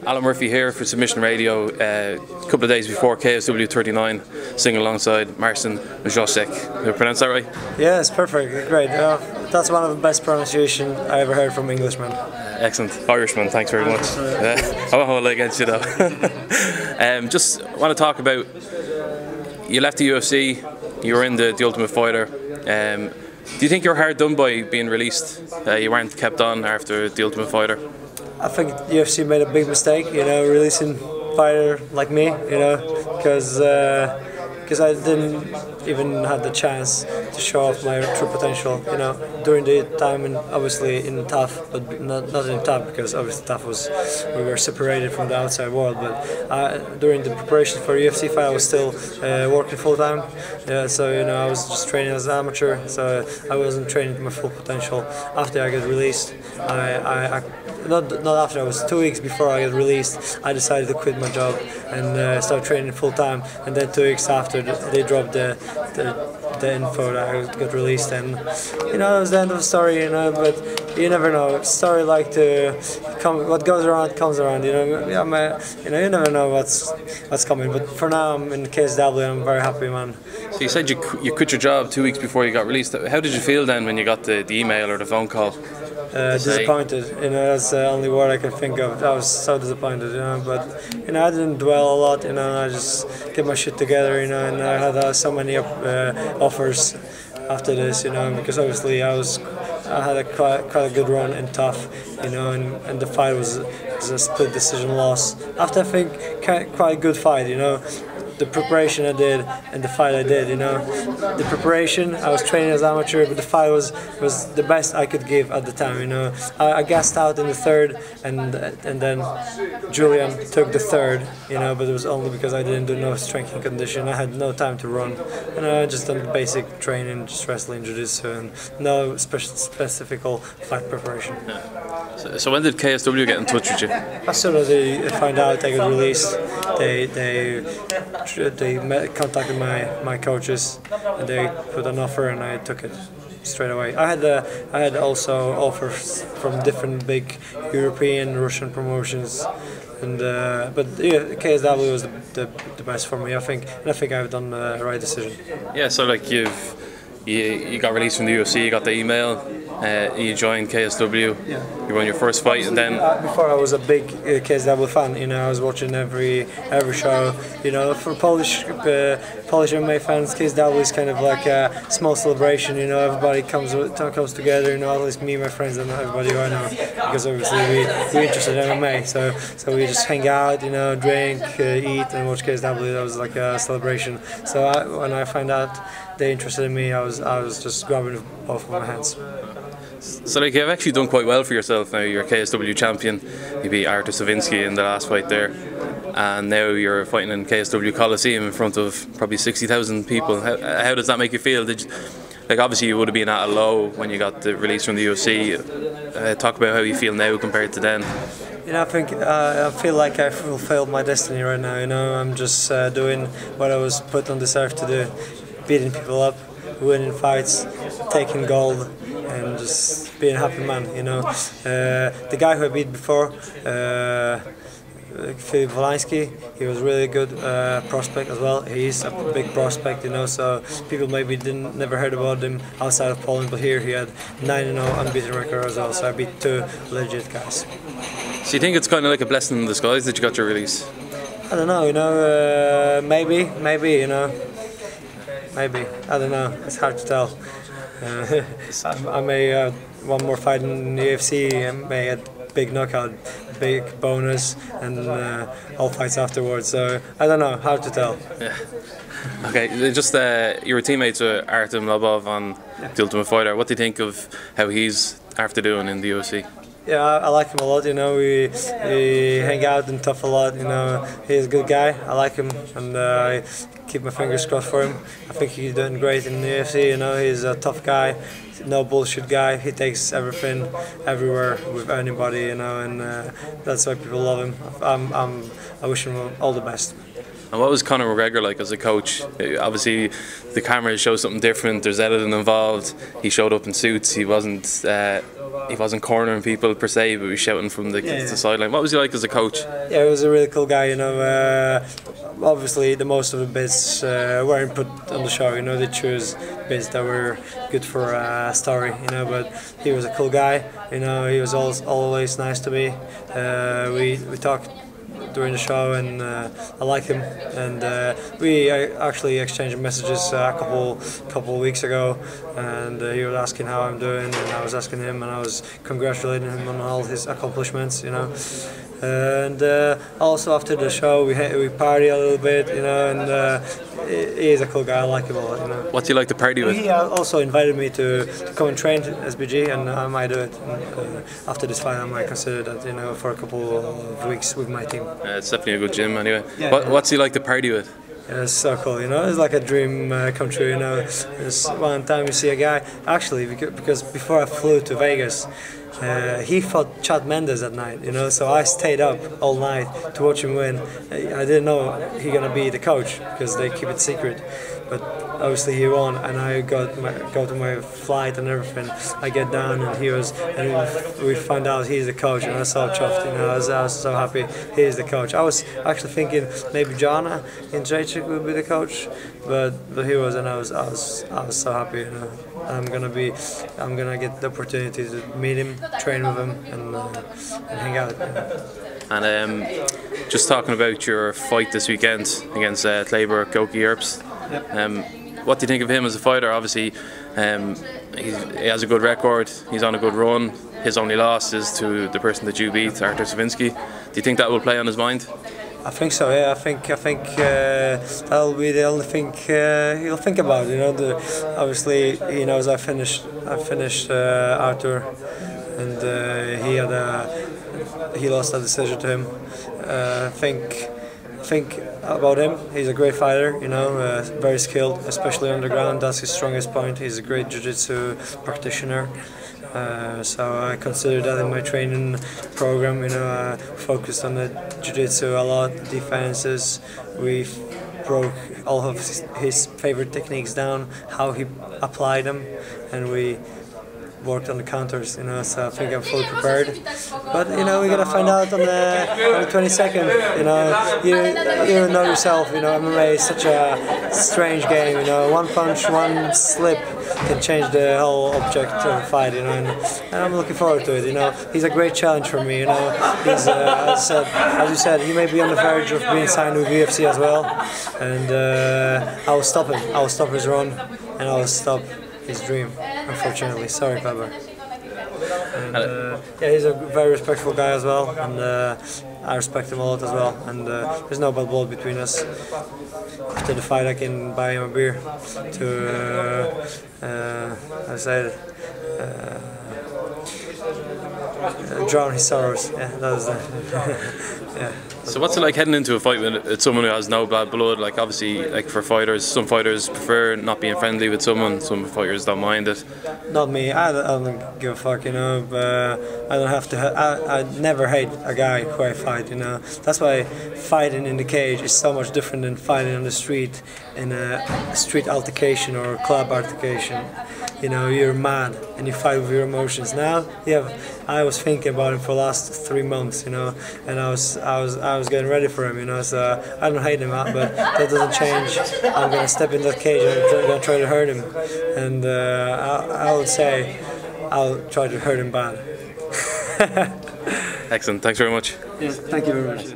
Alan Murphy here for Submission Radio. A couple of days before KSW 39, singing alongside Marcin Josek. Did I pronounce that right? Yeah, it's perfect. Great. That's one of the best pronunciation I ever heard from Englishmen. Excellent. Irishman, thanks very much. I won't hold it against you though. Just want to talk about, you left the UFC, you were in the Ultimate Fighter. Do you think you're hard done by being released? You weren't kept on after the Ultimate Fighter? I think UFC made a big mistake, releasing a fighter like me, because I didn't even have the chance to show off my true potential, during the time, and obviously in TUF, but not in TUF, because obviously TUF we were separated from the outside world, but during the preparation for UFC fight I was still working full time, so I was just training as an amateur, so I wasn't training to my full potential. After I got released, not after, it was 2 weeks before I got released, I decided to quit my job and start training full time, and then 2 weeks after they dropped the info that I got released, and that was the end of the story, but you never know. Story like to come, what goes around comes around, you never know what's coming, but for now I'm in KSW, I'm very happy, man. So you said you quit your job 2 weeks before you got released. How did you feel then when you got the email or the phone call? Disappointed, that's the only word I can think of. I was so disappointed, but I didn't dwell a lot, I just get my shit together, and I had so many offers after this, because obviously I had quite a good run in TUF, and the fight was a split decision loss. After I think quite a good fight, the preparation I did and the fight I did, the preparation, I was training as amateur, but the fight was the best I could give at the time, I gassed out in the third, and then Julian took the third, but it was only because I didn't do no strength and condition. I had no time to run, and I just done basic training, just wrestling, jiu-jitsu, and no specific fight preparation. Yeah. So when did KSW get in touch with you? As soon as they find out I got released, they contacted my coaches, and they put an offer, and I took it straight away. I had also offers from different big European, Russian promotions, and but KSW was the best for me, I think, and I think I've done the right decision. Yeah, so like you got released from the UFC, you got the email. You joined KSW, yeah. You won your first fight, and then... Before I was a big KSW fan, I was watching every show, for Polish MMA fans, KSW is kind of like a small celebration, everybody comes together, at least me, my friends, and everybody who I know, because obviously we're interested in MMA, so we just hang out, drink, eat, and watch KSW. That was like a celebration. So when I found out they're interested in me, I was just grabbing both of my hands. So like you've actually done quite well for yourself now. You're KSW champion. You beat Artur Sawinski in the last fight there, and now you're fighting in KSW Coliseum in front of probably 60,000 people. How does that make you feel? Obviously you would have been at a low when you got the release from the UFC. Talk about how you feel now compared to then. I feel like I fulfilled my destiny right now. I'm just doing what I was put on this earth to do, beating people up, winning fights, taking gold, and just being a happy man, The guy who I beat before, Filip Wolański, he was really good prospect as well. He's a big prospect, so people maybe never heard about him outside of Poland, but here he had 9-0 unbeaten record as well, so I beat two legit guys. So you think it's kind of like a blessing in disguise that you got your release? I don't know, maybe, maybe, I don't know, it's hard to tell. I may one more fight in the UFC, and may get big knockout, big bonus, and all fights afterwards. So I don't know, hard to tell. Yeah. Okay, just you were teammates with Artem Lobov on the Ultimate Fighter. What do you think of how he's after doing in the UFC? Yeah, I like him a lot. We hang out and TUF a lot. He's a good guy. I like him, and I keep my fingers crossed for him. I think he's doing great in the UFC. He's a tough guy, no bullshit guy. He takes everything, everywhere with anybody. And that's why people love him. I wish him all the best. And what was Conor McGregor like as a coach? Obviously, the cameras show something different. There's editing involved. He showed up in suits. He wasn't he wasn't cornering people per se, but he was shouting from the sideline. What was he like as a coach? Yeah, he was a really cool guy. You know, obviously the most of the bits weren't put on the show. You know, they chose bits that were good for a story. You know, but he was a cool guy. You know, he was always nice to me. We talked during the show, and I like him, and we actually exchanged messages a couple of weeks ago, and he was asking how I'm doing, and I was asking him, and I was congratulating him on all his accomplishments, you know. And also after the show we party a little bit, you know, and he is a cool guy. I like him a lot, you know. What's he like to party with? He also invited me to come and train at SBG, and I might do it. And, after this fight, I might consider that, you know, for a couple of weeks with my team. It's definitely a good gym anyway. Yeah, what's he like to party with? Yeah, it's so cool, you know. It's like a dream come true, you know. There's one time you see a guy, actually, because before I flew to Vegas, he fought Chad Mendes at night, you know, so I stayed up all night to watch him win. I didn't know he gonna be the coach because they keep it secret, but obviously he won, and I go to my flight and everything. I get down and we find out he's the coach, and I was so chuffed, you know. I was so happy he's the coach. I was actually thinking maybe Jana Jędrzejczyk would be the coach, but he was, and I was so happy, you know. I'm gonna get the opportunity to meet him, train with him, and hang out. And just talking about your fight this weekend against Kleber Goki Earps. What do you think of him as a fighter? Obviously, he has a good record. He's on a good run. His only loss is to the person that you beat, Artur Sawinski. Do you think that will play on his mind? I think so. Yeah, I think that'll be the only thing he'll think about. You know, obviously he knows I finished Artur, and he lost that decision to him. Think about him. He's a great fighter. You know, very skilled, especially on the ground. That's his strongest point. He's a great jiu-jitsu practitioner. So I consider that in my training program. You know, I focused on the jiu-jitsu a lot, defenses. We broke all of his favorite techniques down, how he applied them, and we worked on the counters, you know, so I think I'm fully prepared. But, you know, we're going to find out on the 22nd, you know. You know yourself, you know, MMA is such a strange game, you know. One punch, one slip can change the whole object of the fight, you know, and I'm looking forward to it, you know. He's a great challenge for me, you know. He's, as you said, he may be on the verge of being signed with UFC as well, and I will stop him. I will stop his run, and I will stop his dream, unfortunately. Sorry, Pablo. And yeah, he's a very respectful guy as well, and I respect him a lot as well. And there's no bad blood between us. After the fight, I can buy him a beer to, I said, drown his sorrows. Yeah, that was yeah. So what's it like heading into a fight with someone who has no bad blood? Like, obviously, like for fighters, some fighters prefer not being friendly with someone. Some fighters don't mind it. Not me. I don't give a fuck, you know. I don't have to. I never hate a guy who I fight, you know. That's why fighting in the cage is so much different than fighting on the street in a street altercation or a club altercation. You know, you're mad and you fight with your emotions. Now, yeah, I was thinking about him for the last 3 months, you know, and I was getting ready for him, you know. So I don't hate him, but that doesn't change. I'm gonna step in that cage and I'm gonna try to hurt him, and I would say I'll try to hurt him bad. Excellent. Thanks very much. Yes, thank you very much.